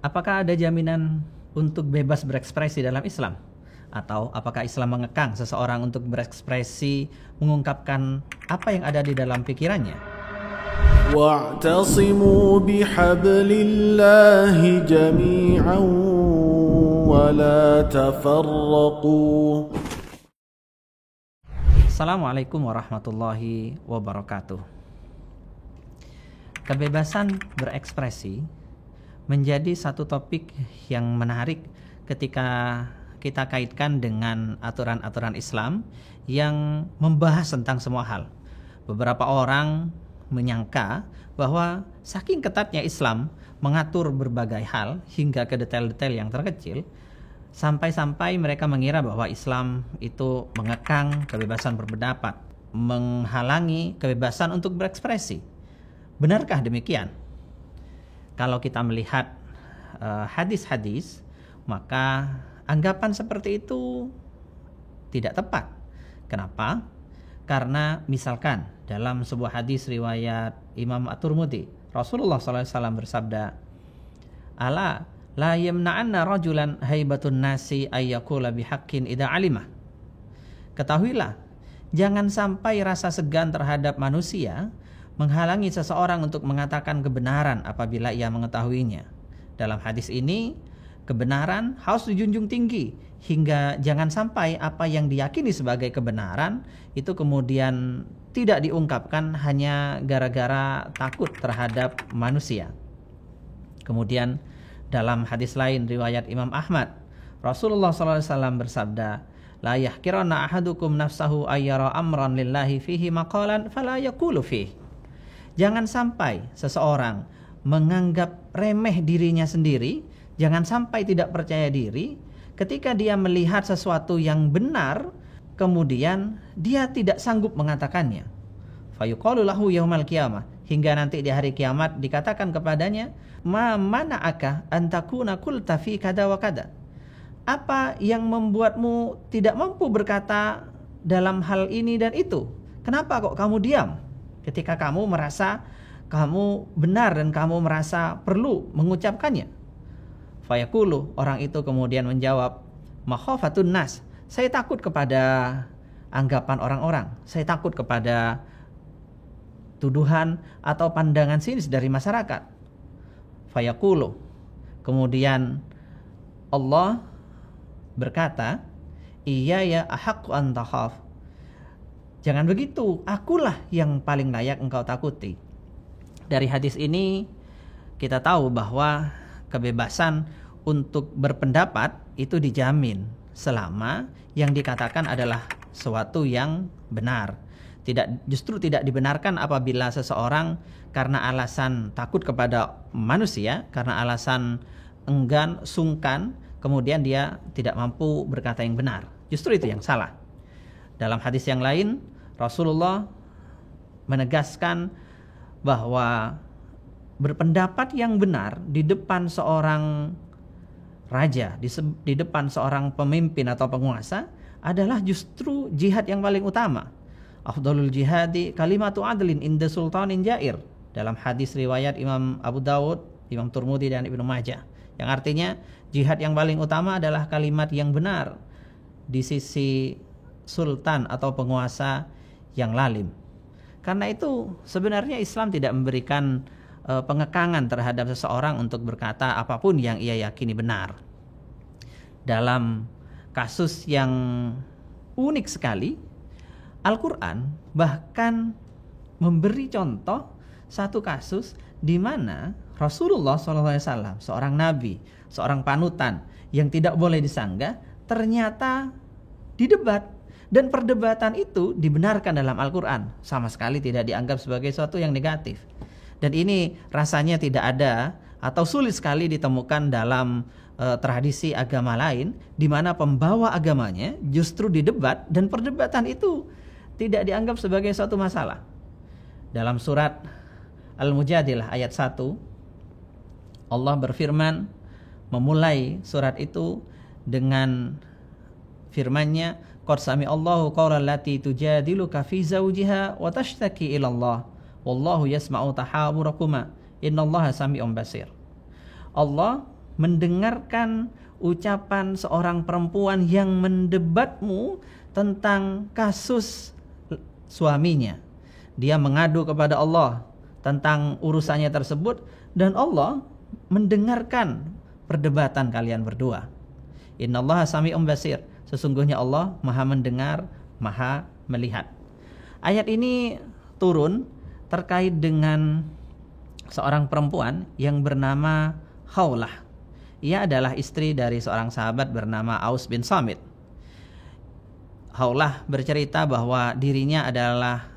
Apakah ada jaminan untuk bebas berekspresi dalam Islam? Atau apakah Islam mengekang seseorang untuk berekspresi, mengungkapkan apa yang ada di dalam pikirannya? Wa'tasimu bihablillahi jami'an wa la tafarraqu. Assalamualaikum warahmatullahi wabarakatuh. Kebebasan berekspresi menjadi satu topik yang menarik ketika kita kaitkan dengan aturan-aturan Islam yang membahas tentang semua hal. Beberapa orang menyangka bahwa saking ketatnya Islam mengatur berbagai hal hingga ke detail-detail yang terkecil, sampai-sampai mereka mengira bahwa Islam itu mengekang kebebasan berpendapat, menghalangi kebebasan untuk berekspresi. Benarkah demikian? Kalau kita melihat hadis-hadis, maka anggapan seperti itu tidak tepat. Kenapa? Karena misalkan dalam sebuah hadis riwayat Imam At-Tirmidzi, Rasulullah SAW bersabda, "Ala la yamna'anna rajulan haibatun nasi ayyakula bihaqqin idza alimah." Ketahuilah, jangan sampai rasa segan terhadap manusia menghalangi seseorang untuk mengatakan kebenaran apabila ia mengetahuinya. Dalam hadis ini, kebenaran harus dijunjung tinggi hingga jangan sampai apa yang diyakini sebagai kebenaran itu kemudian tidak diungkapkan hanya gara-gara takut terhadap manusia. Kemudian dalam hadis lain riwayat Imam Ahmad, Rasulullah SAW bersabda, "La yahkiranna ahadukum nafsahu ayyara amran lillahi fihi maqalan fala yaqulu fihi." Jangan sampai seseorang menganggap remeh dirinya sendiri, jangan sampai tidak percaya diri ketika dia melihat sesuatu yang benar, kemudian dia tidak sanggup mengatakannya. Fayuqalu lahu yaumal qiyamah, hingga nanti di hari kiamat dikatakan kepadanya, "Ma mana'aka an takuna qulta fi kada wa kada?" Apa yang membuatmu tidak mampu berkata dalam hal ini dan itu? Kenapa kok kamu diam ketika kamu merasa kamu benar dan kamu merasa perlu mengucapkannya? Fayaqulu, orang itu kemudian menjawab, "Makhafatun nas." Saya takut kepada anggapan orang-orang. Saya takut kepada tuduhan atau pandangan sinis dari masyarakat. Fayaqulu, kemudian Allah berkata, "Iya ya ahaqqu an takhaf." Jangan begitu, akulah yang paling layak engkau takuti. Dari hadis ini kita tahu bahwa kebebasan untuk berpendapat itu dijamin selama yang dikatakan adalah sesuatu yang benar. Justru tidak dibenarkan apabila seseorang karena alasan takut kepada manusia, karena alasan enggan, sungkan, kemudian dia tidak mampu berkata yang benar. Justru itu yang salah. Dalam hadis yang lain, Rasulullah menegaskan bahwa berpendapat yang benar di depan seorang raja, di depan seorang pemimpin atau penguasa adalah justru jihad yang paling utama. Afdalul jihadi kalimatu adlin inda sultanin jair. Dalam hadis riwayat Imam Abu Dawud, Imam Tirmidzi dan Ibnu Majah. Yang artinya jihad yang paling utama adalah kalimat yang benar di sisi sultan atau penguasa yang lalim. Karena itu sebenarnya Islam tidak memberikan pengekangan terhadap seseorang untuk berkata apapun yang ia yakini benar. Dalam kasus yang unik sekali, Al-Quran bahkan memberi contoh satu kasus di mana Rasulullah SAW, seorang nabi, seorang panutan yang tidak boleh disanggah, ternyata didebat. Dan perdebatan itu dibenarkan dalam Al-Quran, sama sekali tidak dianggap sebagai sesuatu yang negatif. Dan ini rasanya tidak ada atau sulit sekali ditemukan dalam tradisi agama lain, di mana pembawa agamanya justru didebat dan perdebatan itu tidak dianggap sebagai suatu masalah. Dalam surat Al-Mujadilah ayat 1, Allah berfirman, memulai surat itu dengan firman-Nya, "Qad sami'allahu qawla allati tujadiluka fi zawjiha wa tashtaki ila Allah wallahu yasma'u tahawurakuma innallaha sami'un basir." Allah mendengarkan ucapan seorang perempuan yang mendebatmu tentang kasus suaminya. Dia mengadu kepada Allah tentang urusannya tersebut dan Allah mendengarkan perdebatan kalian berdua. Innallaha sami'un basir. Sesungguhnya Allah Maha mendengar, Maha melihat. Ayat ini turun terkait dengan seorang perempuan yang bernama Khawlah. Ia adalah istri dari seorang sahabat bernama Aus bin Samit. Khawlah bercerita bahwa dirinya adalah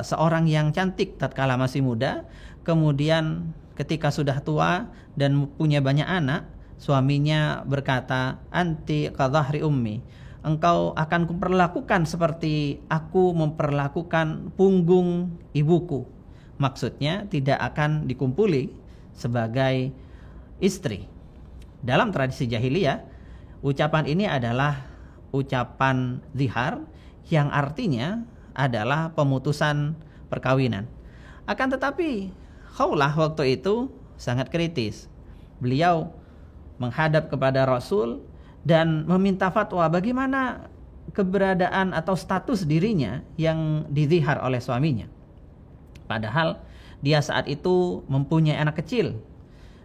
seorang yang cantik tatkala masih muda, kemudian ketika sudah tua dan punya banyak anak, suaminya berkata, "Anti kadhahri ummi." Engkau akan kuperlakukan seperti aku memperlakukan punggung ibuku. Maksudnya tidak akan dikumpuli sebagai istri. Dalam tradisi jahiliyah, ucapan ini adalah ucapan zihar yang artinya adalah pemutusan perkawinan. Akan tetapi Khawlah waktu itu sangat kritis. Beliau menghadap kepada Rasul dan meminta fatwa bagaimana keberadaan atau status dirinya yang dizihar oleh suaminya. Padahal dia saat itu mempunyai anak kecil.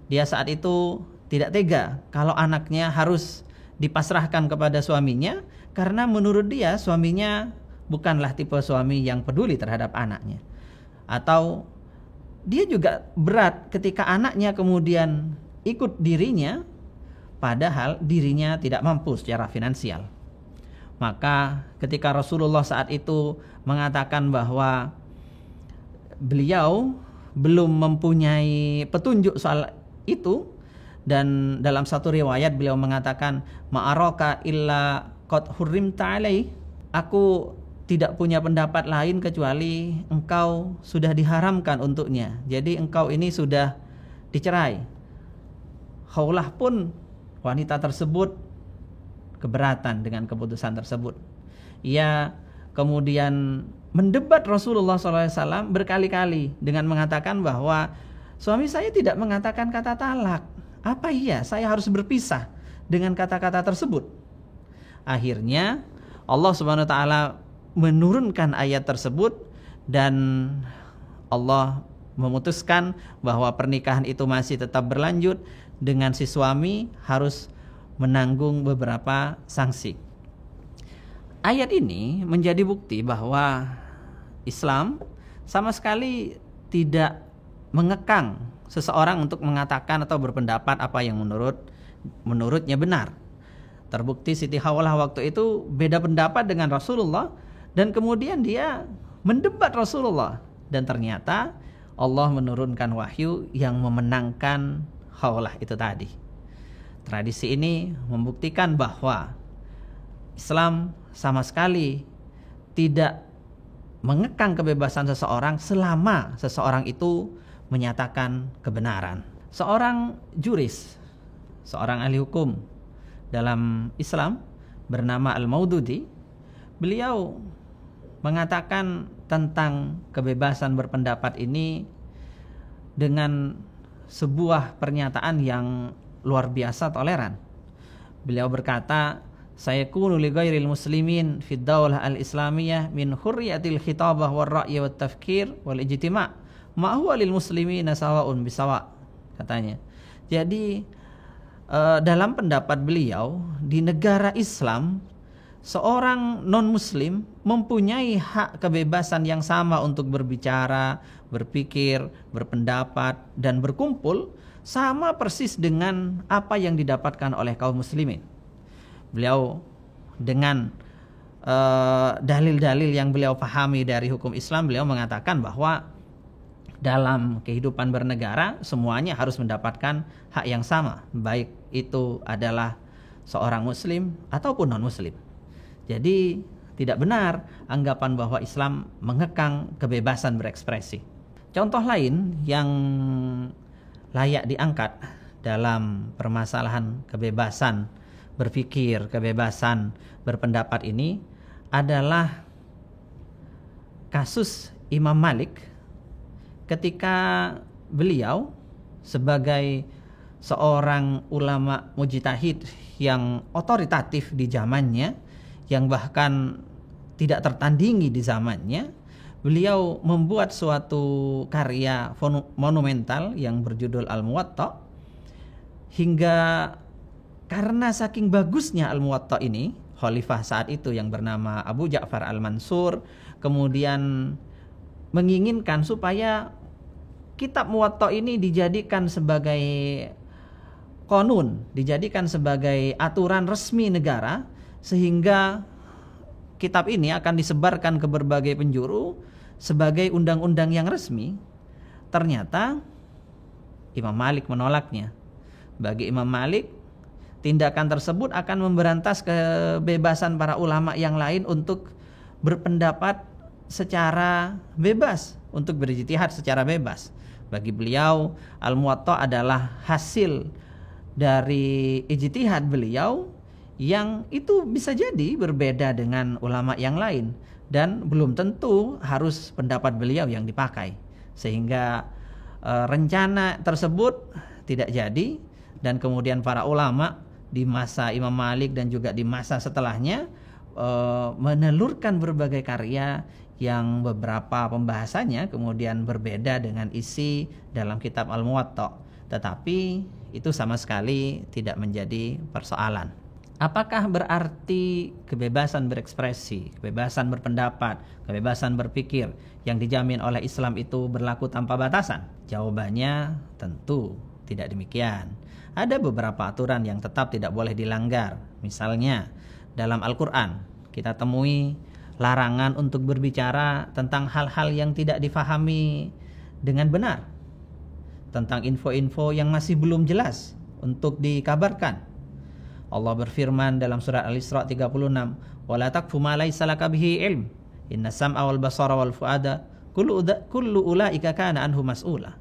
Dia saat itu tidak tega kalau anaknya harus dipasrahkan kepada suaminya, karena menurut dia suaminya bukanlah tipe suami yang peduli terhadap anaknya. Atau dia juga berat ketika anaknya kemudian ikut dirinya padahal dirinya tidak mampu secara finansial. Maka ketika Rasulullah saat itu mengatakan bahwa beliau belum mempunyai petunjuk soal itu, dan dalam satu riwayat beliau mengatakan, "Ma'araka illa qad hurrimta alai." Aku tidak punya pendapat lain kecuali engkau sudah diharamkan untuknya. Jadi engkau ini sudah dicerai. Khawlah pun, wanita tersebut, keberatan dengan keputusan tersebut. Ia kemudian mendebat Rasulullah SAW berkali-kali dengan mengatakan bahwa suami saya tidak mengatakan kata talak. Apa iya saya harus berpisah dengan kata-kata tersebut? Akhirnya Allah Subhanahu wa taala menurunkan ayat tersebut dan Allah memutuskan bahwa pernikahan itu masih tetap berlanjut dengan si suami harus menanggung beberapa sanksi. Ayat ini menjadi bukti bahwa Islam sama sekali tidak mengekang seseorang untuk mengatakan atau berpendapat apa yang menurutnya benar. Terbukti Siti Khawlah waktu itu beda pendapat dengan Rasulullah dan kemudian dia mendebat Rasulullah, dan ternyata Allah menurunkan wahyu yang memenangkan Khawlah itu tadi. Tradisi ini membuktikan bahwa Islam sama sekali tidak mengekang kebebasan seseorang selama seseorang itu menyatakan kebenaran. Seorang juris, seorang ahli hukum dalam Islam bernama Al-Maududi, beliau mengatakan tentang kebebasan berpendapat ini dengan sebuah pernyataan yang luar biasa toleran. Beliau berkata, "Sayakunu li ghairil muslimin fid daulah al-islamiyah min hurriyatil khitabah war ra'yi wat tafkir wal ijtima' ma huwa lil muslimina sawa'un bisawa'," katanya. Jadi dalam pendapat beliau, di negara Islam seorang non-muslim mempunyai hak kebebasan yang sama untuk berbicara, berpikir, berpendapat, dan berkumpul, sama persis dengan apa yang didapatkan oleh kaum muslimin. Beliau dengan dalil-dalil yang beliau pahami dari hukum Islam, beliau mengatakan bahwa dalam kehidupan bernegara semuanya harus mendapatkan hak yang sama, baik itu adalah seorang muslim ataupun non-muslim. Jadi tidak benar anggapan bahwa Islam mengekang kebebasan berekspresi. Contoh lain yang layak diangkat dalam permasalahan kebebasan berpikir, kebebasan berpendapat ini adalah kasus Imam Malik ketika beliau sebagai seorang ulama mujtahid yang otoritatif di zamannya, yang bahkan tidak tertandingi di zamannya. Beliau membuat suatu karya monumental yang berjudul Al-Muwatta, hingga karena saking bagusnya Al-Muwatta ini, khalifah saat itu yang bernama Abu Ja'far Al-Mansur kemudian menginginkan supaya kitab Muwatta ini dijadikan sebagai qanun, dijadikan sebagai aturan resmi negara, sehingga kitab ini akan disebarkan ke berbagai penjuru sebagai undang-undang yang resmi. Ternyata Imam Malik menolaknya. Bagi Imam Malik, tindakan tersebut akan memberantas kebebasan para ulama yang lain untuk berpendapat secara bebas, untuk berijtihad secara bebas. Bagi beliau, Al-Muwatta adalah hasil dari ijtihad beliau yang itu bisa jadi berbeda dengan ulama yang lain, dan belum tentu harus pendapat beliau yang dipakai, sehingga rencana tersebut tidak jadi. Dan kemudian para ulama di masa Imam Malik dan juga di masa setelahnya menelurkan berbagai karya yang beberapa pembahasannya kemudian berbeda dengan isi dalam kitab Al-Muwatta, tetapi itu sama sekali tidak menjadi persoalan. Apakah berarti kebebasan berekspresi, kebebasan berpendapat, kebebasan berpikir yang dijamin oleh Islam itu berlaku tanpa batasan? Jawabannya tentu tidak demikian. Ada beberapa aturan yang tetap tidak boleh dilanggar. Misalnya dalam Al-Quran kita temui larangan untuk berbicara tentang hal-hal yang tidak difahami dengan benar, tentang info-info yang masih belum jelas untuk dikabarkan. Allah berfirman dalam surat Al-Isra 36, "Wala taqfu ma laysa laka bihi ilm, inna sam'a wal basara wal fuada kullu ulaika kana anhu mas'ula."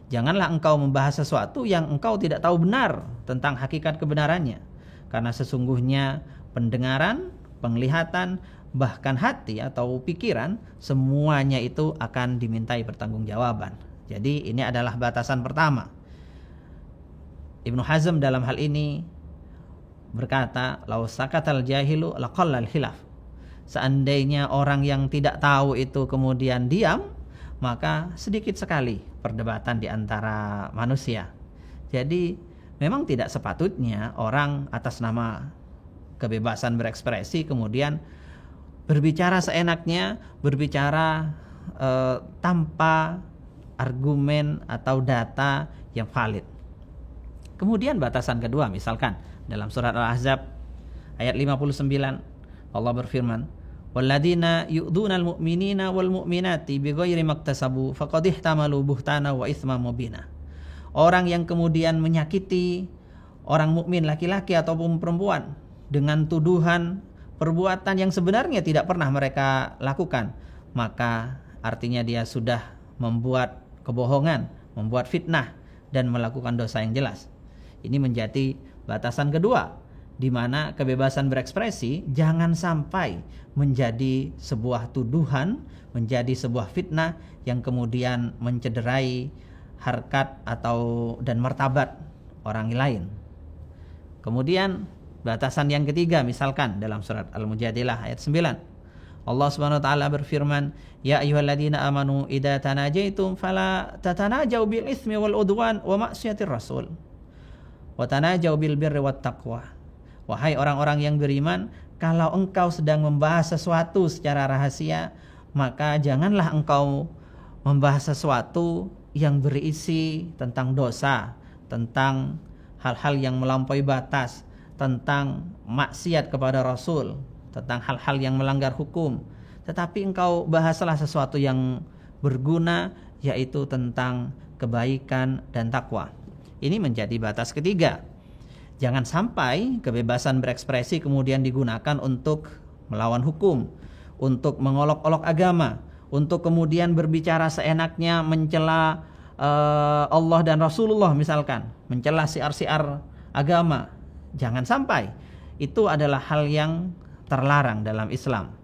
Janganlah engkau membahas sesuatu yang engkau tidak tahu benar tentang hakikat kebenarannya, karena sesungguhnya pendengaran, penglihatan, bahkan hati atau pikiran, semuanya itu akan dimintai pertanggungjawaban. Jadi ini adalah batasan pertama. Ibnu Hazm dalam hal ini berkata, "Lau sakatal jahilu laqallal khilaf." Seandainya orang yang tidak tahu itu kemudian diam, maka sedikit sekali perdebatan di antara manusia. Jadi memang tidak sepatutnya orang atas nama kebebasan berekspresi kemudian berbicara seenaknya, berbicara tanpa argumen atau data yang valid. Kemudian batasan kedua, misalkan dalam surat Al-Ahzab ayat 59, Allah berfirman, "Walladzina yu'dunal mu'minina wal mu'minati bighairi maktasabu faqad ihtamalu buhtana wa itsman mubina." Orang yang kemudian menyakiti orang mukmin laki-laki ataupun perempuan dengan tuduhan perbuatan yang sebenarnya tidak pernah mereka lakukan, maka artinya dia sudah membuat kebohongan, membuat fitnah dan melakukan dosa yang jelas. Ini menjadi batasan kedua, di mana kebebasan berekspresi jangan sampai menjadi sebuah tuduhan, menjadi sebuah fitnah yang kemudian mencederai harkat atau dan martabat orang lain. Kemudian batasan yang ketiga, misalkan dalam surat Al-Mujadilah ayat 9, Allah Subhanahu wa taala berfirman, "Ya ayyuhalladzina amanu idza tanajaitum fala tatanajau bil itsmi wal udwan wa ma'siyatir rasul. Wa tanajau bil birri wat taqwa." Wahai orang-orang yang beriman, kalau engkau sedang membahas sesuatu secara rahasia, maka janganlah engkau membahas sesuatu yang berisi tentang dosa, tentang hal-hal yang melampaui batas, tentang maksiat kepada Rasul, tentang hal-hal yang melanggar hukum. Tetapi engkau bahaslah sesuatu yang berguna, yaitu tentang kebaikan dan takwa. Ini menjadi batas ketiga. Jangan sampai kebebasan berekspresi kemudian digunakan untuk melawan hukum, untuk mengolok-olok agama, untuk kemudian berbicara seenaknya mencela Allah dan Rasulullah, misalkan mencela siar-siar agama. Jangan sampai. Itu adalah hal yang terlarang dalam Islam.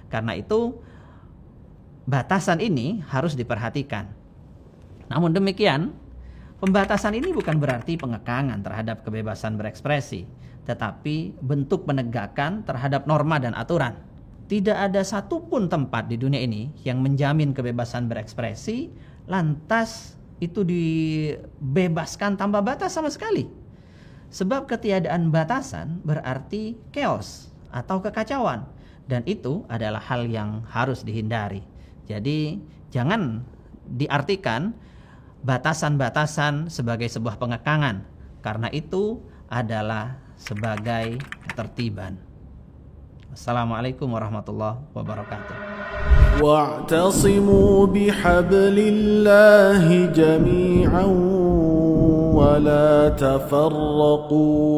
Karena itu batasan ini harus diperhatikan. Namun demikian, Pembatasan ini bukan berarti pengekangan terhadap kebebasan berekspresi, tetapi bentuk penegakan terhadap norma dan aturan. Tidak ada satupun tempat di dunia ini yang menjamin kebebasan berekspresi, lantas itu dibebaskan tanpa batas sama sekali. Sebab ketiadaan batasan berarti chaos atau kekacauan, dan itu adalah hal yang harus dihindari. Jadi jangan diartikan batasan-batasan sebagai sebuah pengekangan, karena itu adalah sebagai ketertiban. Assalamualaikum warahmatullahi wabarakatuh. واعتصموا بحبل الله جميعا ولا تفرقوا